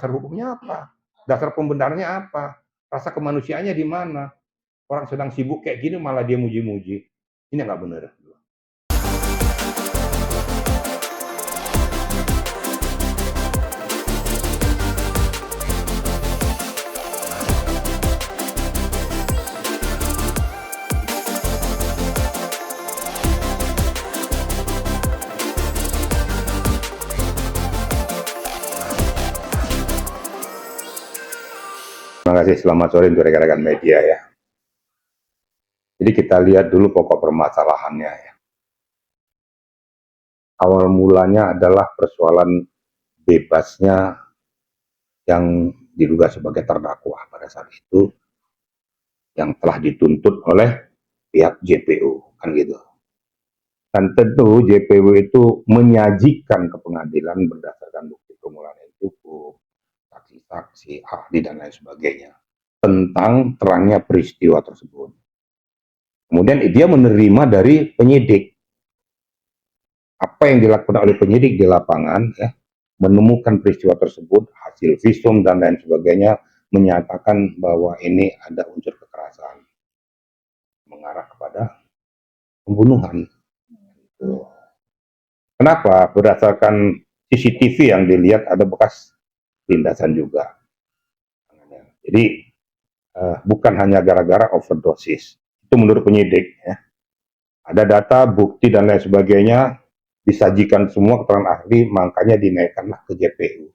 Dasar hukumnya apa? Dasar pembenarannya apa? Rasa kemanusiaannya di mana? Orang sedang sibuk kayak gini malah dia muji-muji. Ini nggak benar. Terima kasih, selamat sore untuk rekan-rekan media ya. Jadi kita lihat dulu pokok permasalahannya ya. Awal mulanya adalah persoalan bebasnya yang diduga sebagai terdakwa pada saat itu yang telah dituntut oleh pihak JPU, kan gitu. Dan tentu JPU itu menyajikan ke pengadilan berdasarkan bukti permulaan yang cukup, saksi-saksi, ahli dan lain sebagainya tentang terangnya peristiwa tersebut. Kemudian dia menerima dari penyidik apa yang dilakukan oleh penyidik di lapangan, ya, menemukan peristiwa tersebut, hasil visum dan lain sebagainya, menyatakan bahwa ini ada unsur kekerasan mengarah kepada pembunuhan. Kenapa? Berdasarkan CCTV yang dilihat ada bekas tindasan juga. Jadi bukan hanya gara-gara overdosis. Itu menurut penyidik. Ya. Ada data, bukti dan lain sebagainya disajikan semua keterangan ahli, makanya dinaikkanlah ke JPU.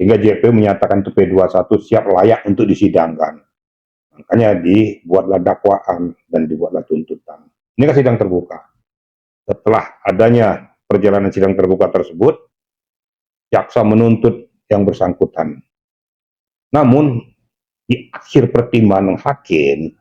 Hingga JPU menyatakan itu P21 siap layak untuk disidangkan. Makanya dibuatlah dakwaan dan dibuatlah tuntutan. Ini kan sidang terbuka. Setelah adanya perjalanan sidang terbuka tersebut, jaksa menuntut yang bersangkutan. Namun, di akhir pertimbangan hakim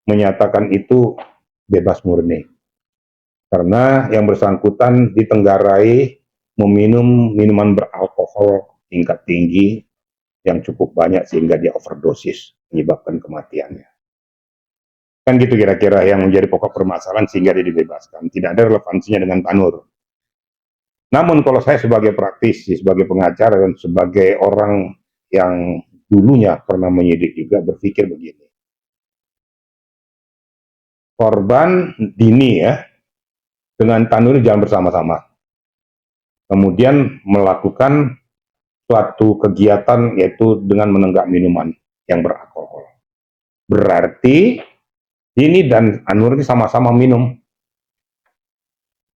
menyatakan itu bebas murni. Karena yang bersangkutan ditenggarai meminum minuman beralkohol tingkat tinggi yang cukup banyak sehingga dia overdosis menyebabkan kematiannya. Kan gitu kira-kira yang menjadi pokok permasalahan sehingga dia dibebaskan. Tidak ada relevansinya dengan Tanur. Namun kalau saya sebagai praktisi, sebagai pengacara dan sebagai orang yang dulunya pernah menyidik juga berpikir begini. Korban Dini ya, dengan Tanur jangan bersama-sama. Kemudian melakukan suatu kegiatan yaitu dengan menenggak minuman yang beralkohol. Berarti Dini dan Anur ini sama-sama minum.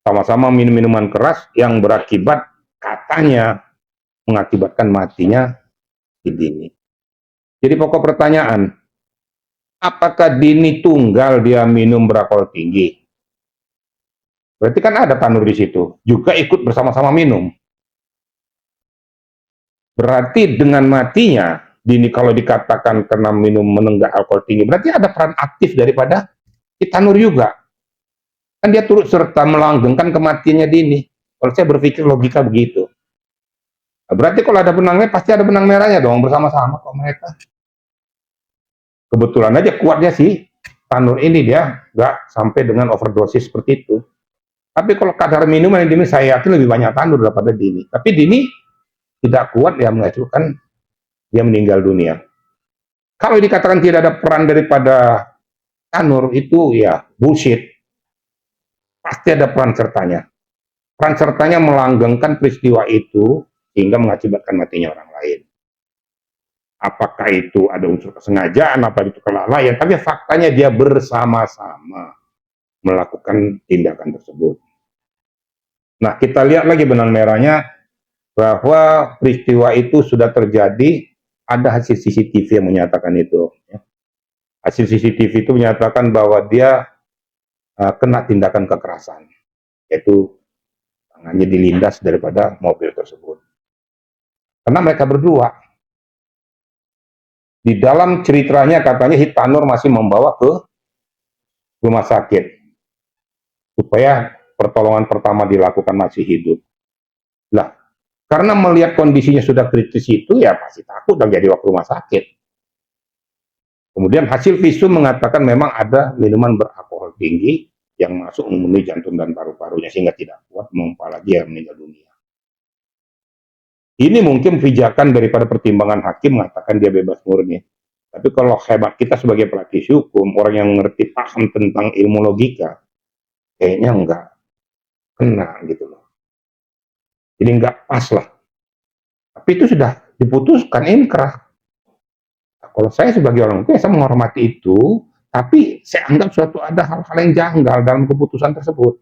Sama-sama minum minuman keras yang berakibat katanya mengakibatkan matinya si Dini. Jadi pokok pertanyaan, apakah Dini tunggal dia minum beralkohol tinggi? Berarti kan ada Tanur di situ, juga ikut bersama-sama minum. Berarti dengan matinya Dini kalau dikatakan karena minum menenggak alkohol tinggi, berarti ada peran aktif daripada si Tanur juga. Kan dia turut serta melanggengkan kematiannya Dini. Kalau saya berpikir logika begitu. Berarti kalau ada benang merah, pasti ada benang merahnya dong, bersama-sama kok mereka. Kebetulan aja kuatnya sih Tanur ini dia nggak sampai dengan overdosis seperti itu. Tapi kalau kadar minuman yang Dini, saya yakin lebih banyak Tanur daripada Dini. Tapi Dini tidak kuat, ya mengajukan dia meninggal dunia. Kalau dikatakan tidak ada peran daripada Tanur, itu ya bullshit. Pasti ada peran sertanya. Peran sertanya melanggengkan peristiwa itu sehingga mengakibatkan matinya orang lain. Apakah itu ada unsur kesengajaan, apa itu kelalaian, tapi faktanya dia bersama-sama melakukan tindakan tersebut. Nah, kita lihat lagi benang merahnya bahwa peristiwa itu sudah terjadi, ada hasil CCTV yang menyatakan itu. Hasil CCTV itu menyatakan bahwa dia kena tindakan kekerasan, yaitu tangannya dilindas daripada mobil tersebut. Karena mereka berdua, di dalam ceritanya katanya Tanur masih membawa ke rumah sakit supaya pertolongan pertama dilakukan masih hidup. Lah, karena melihat kondisinya sudah kritis itu, ya pasti takut dan jadi waktu rumah sakit. Kemudian hasil visum mengatakan memang ada minuman beralkohol tinggi yang masuk memenuhi jantung dan paru-parunya sehingga tidak kuat, apalagi dia meninggal dunia. Ini mungkin pijakan daripada pertimbangan hakim mengatakan dia bebas murni. Tapi kalau hebat kita sebagai praktisi hukum, orang yang mengerti paham tentang ilmu logika, kayaknya enggak kena gitu loh. Jadi enggak pas lah. Tapi itu sudah diputuskan inkrah. Nah, kalau saya sebagai orang tua, saya menghormati itu, tapi saya anggap suatu ada hal-hal yang janggal dalam keputusan tersebut.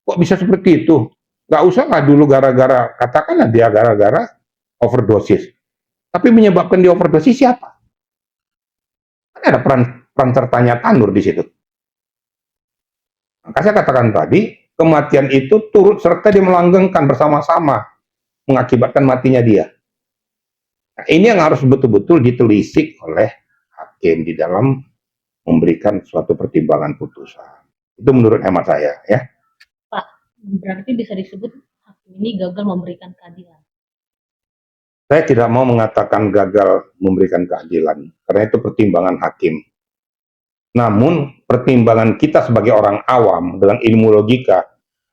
Kok bisa seperti itu? Nggak usah lah dulu gara-gara, katakanlah dia gara-gara overdosis. Tapi menyebabkan dia overdosis siapa? Kan ada peran sertanya Tanur di situ. Maka saya katakan tadi, kematian itu turut serta dia melanggengkan bersama-sama mengakibatkan matinya dia. Nah, ini yang harus betul-betul ditelisik oleh hakim di dalam memberikan suatu pertimbangan putusan. Itu menurut hemat saya, ya. Pak, berarti bisa disebut hakim ini gagal memberikan keadilan. Saya tidak mau mengatakan gagal memberikan keadilan, karena itu pertimbangan hakim. Namun, pertimbangan kita sebagai orang awam dengan ilmu logika,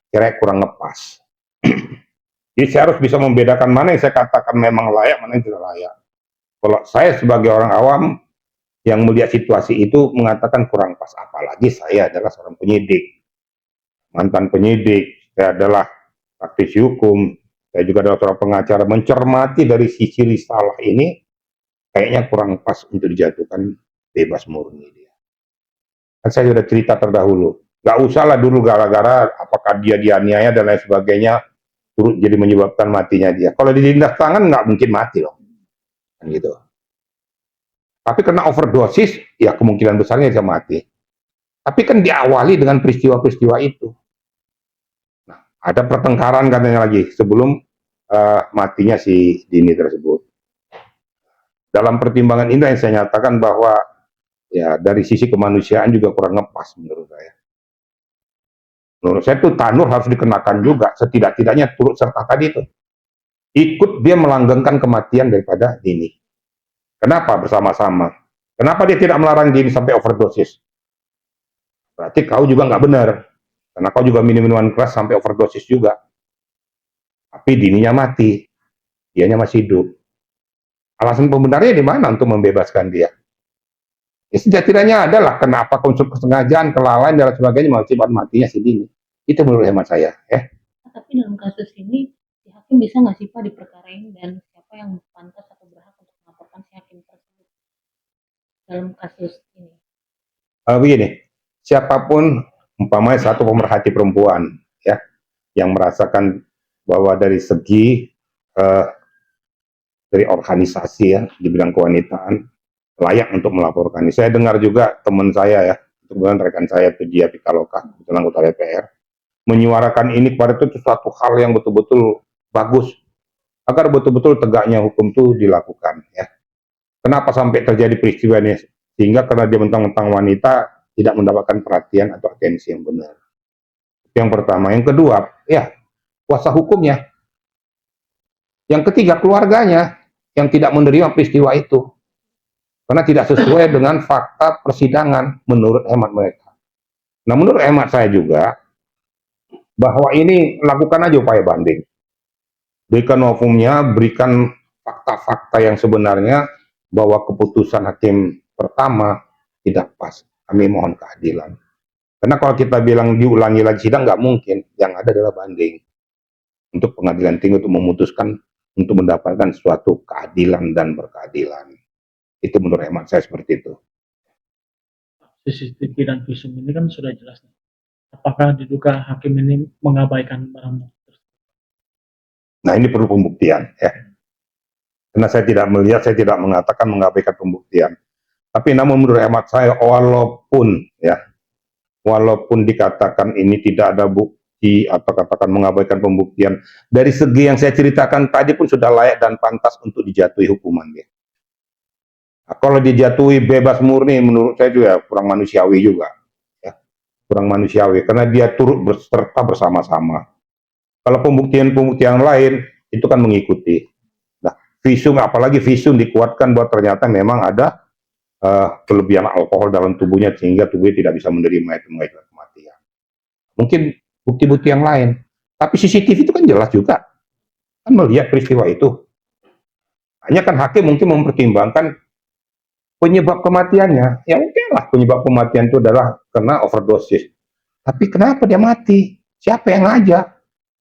kira kurang ngepas. Jadi saya harus bisa membedakan mana yang saya katakan memang layak, mana yang tidak layak. Kalau saya sebagai orang awam yang melihat situasi itu mengatakan kurang pas, apalagi saya adalah seorang penyidik, mantan penyidik, saya adalah praktisi hukum, saya juga adalah seorang pengacara, mencermati dari sisi risalah ini, kayaknya kurang pas untuk dijatuhkan bebas murni dia. Kan saya sudah cerita terdahulu, nggak usah lah dulu gara-gara apakah dia dianiaya dan lain sebagainya, turut jadi menyebabkan matinya dia. Kalau ditindas tangan nggak mungkin mati loh, kan gitu. Tapi kena overdosis, ya kemungkinan besarnya bisa mati. Tapi kan diawali dengan peristiwa-peristiwa itu. Nah, ada pertengkaran katanya lagi sebelum matinya si Dini tersebut. Dalam pertimbangan ini yang saya nyatakan bahwa ya dari sisi kemanusiaan juga kurang ngepas menurut saya. Menurut saya tuh Tanur harus dikenakan juga, setidak-tidaknya turut serta tadi itu. Ikut dia melanggengkan kematian daripada Dini. Kenapa bersama-sama? Kenapa dia tidak melarang Dini sampai overdosis? Berarti kau juga nggak benar. Karena kau juga minum minuman keras sampai overdosis juga. Tapi Dininya mati, dianya masih hidup. Alasan pembenarnya di mana untuk membebaskan dia? Ya setidaknya adalah kenapa unsur kesengajaan, kelalaian dan sebagainya mengakibatkan matinya si Dini. Itu menurut hemat saya. Tapi dalam kasus ini, si hakim bisa nggak sih Pak di perkara ini dan siapa yang pantas atau berhak untuk melaporkan si hakim tersebut dalam kasus ini? Begini, siapapun umpamanya satu pemerhati perempuan ya yang merasakan bahwa dari segi dari organisasi ya di bidang kewanitaan layak untuk melaporkan ini. Saya dengar juga teman saya ya, kebetulan rekan saya itu dia Pitaloka, kebetulan anggota DPR, menyuarakan ini kepada itu suatu hal yang betul-betul bagus agar betul-betul tegaknya hukum itu dilakukan ya. Kenapa sampai terjadi peristiwa ini? Sehingga karena dia mentang-mentang wanita tidak mendapatkan perhatian atau atensi yang benar. Yang pertama, yang kedua, ya kuasa hukumnya. Yang ketiga, keluarganya yang tidak menerima peristiwa itu karena tidak sesuai dengan fakta persidangan menurut hemat mereka. Nah, menurut hemat saya juga bahwa ini lakukan aja upaya banding. Berikan hukumnya, berikan fakta-fakta yang sebenarnya bahwa keputusan hakim pertama tidak pas. Kami mohon keadilan. Karena kalau kita bilang diulangi lagi sidang, nggak mungkin. Yang ada adalah banding. Untuk pengadilan tinggi untuk memutuskan untuk mendapatkan suatu keadilan dan berkeadilan. Itu menurut hemat saya seperti itu. CCTV dan visum ini kan sudah jelas. Apakah diduga hakim ini mengabaikan barang bukti? Nah, ini perlu pembuktian ya. Karena saya tidak melihat, saya tidak mengatakan mengabaikan pembuktian. Tapi namun menurut hemat saya, walaupun dikatakan ini tidak ada bukti atau katakan mengabaikan pembuktian, dari segi yang saya ceritakan tadi pun sudah layak dan pantas untuk dijatuhi hukuman dia. Nah, kalau dijatuhi bebas murni menurut saya juga kurang manusiawi juga. Ya. Kurang manusiawi karena dia turut berserta bersama-sama. Kalau pembuktian-pembuktian lain itu kan mengikuti. Nah, visum apalagi visum dikuatkan bahwa ternyata memang ada kelebihan alkohol dalam tubuhnya sehingga tubuhnya tidak bisa menerima itu mengakibatkan kematian. Mungkin bukti-bukti yang lain. Tapi CCTV itu kan jelas juga. Kan melihat peristiwa itu. Hanya kan hakim mungkin mempertimbangkan penyebab kematiannya. Ya oke lah, penyebab kematian itu adalah karena overdosis. Tapi kenapa dia mati? Siapa yang ngajak?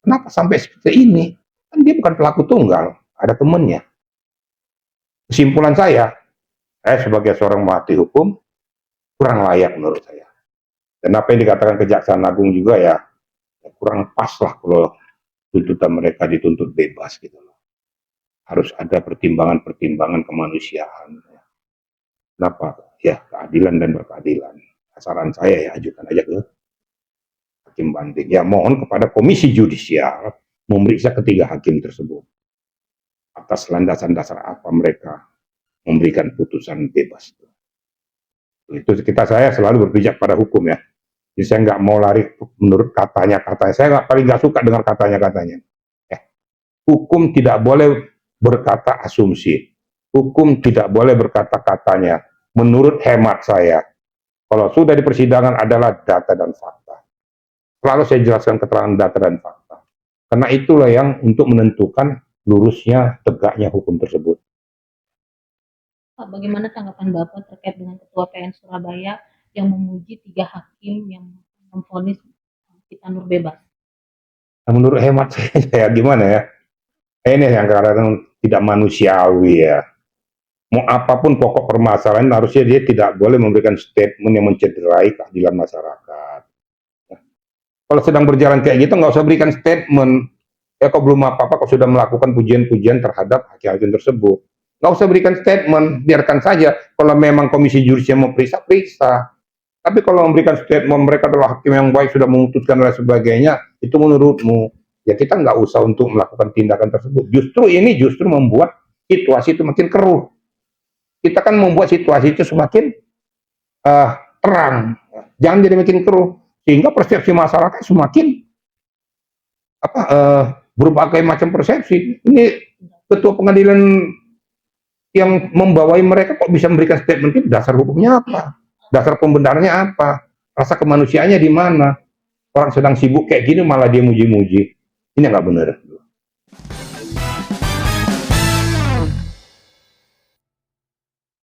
Kenapa sampai seperti ini? Kan dia bukan pelaku tunggal, ada temennya. Kesimpulan saya sebagai seorang pemerhati hukum kurang layak menurut saya. Dan apa yang dikatakan Kejaksaan Agung juga ya kurang pas lah kalau tuntutan mereka dituntut bebas gitu loh. Harus ada pertimbangan-pertimbangan kemanusiaan. Kenapa? Ya keadilan dan berkeadilan. Saran saya ya ajukan aja ke hakim banding. Ya mohon kepada Komisi Yudisial memeriksa ketiga hakim tersebut. Atas landasan dasar apa mereka memberikan putusan bebas. Itu saya selalu berpijak pada hukum ya. Jadi saya nggak mau lari menurut katanya. Saya paling nggak suka dengar katanya. Hukum tidak boleh berkata asumsi. Hukum tidak boleh berkata katanya. Menurut hemat saya, kalau sudah di persidangan adalah data dan fakta. Selalu saya jelaskan keterangan data dan fakta. Karena itulah yang untuk menentukan lurusnya, tegaknya hukum tersebut. Pak, bagaimana tanggapan Bapak terkait dengan Ketua PN Surabaya yang memuji 3 hakim yang memvonis Kita Nur bebas? Nah, menurut hemat saya gimana ya? Ini yang kadang-kadang tidak manusiawi ya. Mau apapun pokok permasalahan, harusnya dia tidak boleh memberikan statement yang mencederai keadilan masyarakat. Kalau sedang berjalan kayak gitu, nggak usah berikan statement. Ya kok belum apa-apa, kok sudah melakukan pujian-pujian terhadap hakim-hakim tersebut. Nggak usah berikan statement, biarkan saja. Kalau memang Komisi Yudisial mau periksa, periksa. Tapi kalau memberikan statement mereka adalah hakim yang baik, sudah memutuskan dan sebagainya, itu menurutmu. Ya kita nggak usah untuk melakukan tindakan tersebut. Justru membuat situasi itu makin keruh. Kita kan membuat situasi itu semakin terang. Jangan jadi makin keruh. Sehingga persepsi masyarakat semakin berbagai macam persepsi. Ini ketua pengadilan yang membawai mereka kok bisa memberikan statement itu, dasar hukumnya apa? Dasar pembenarannya apa? Rasa kemanusiaannya di mana? Orang sedang sibuk kayak gini malah dia muji-muji. Ini nggak benar.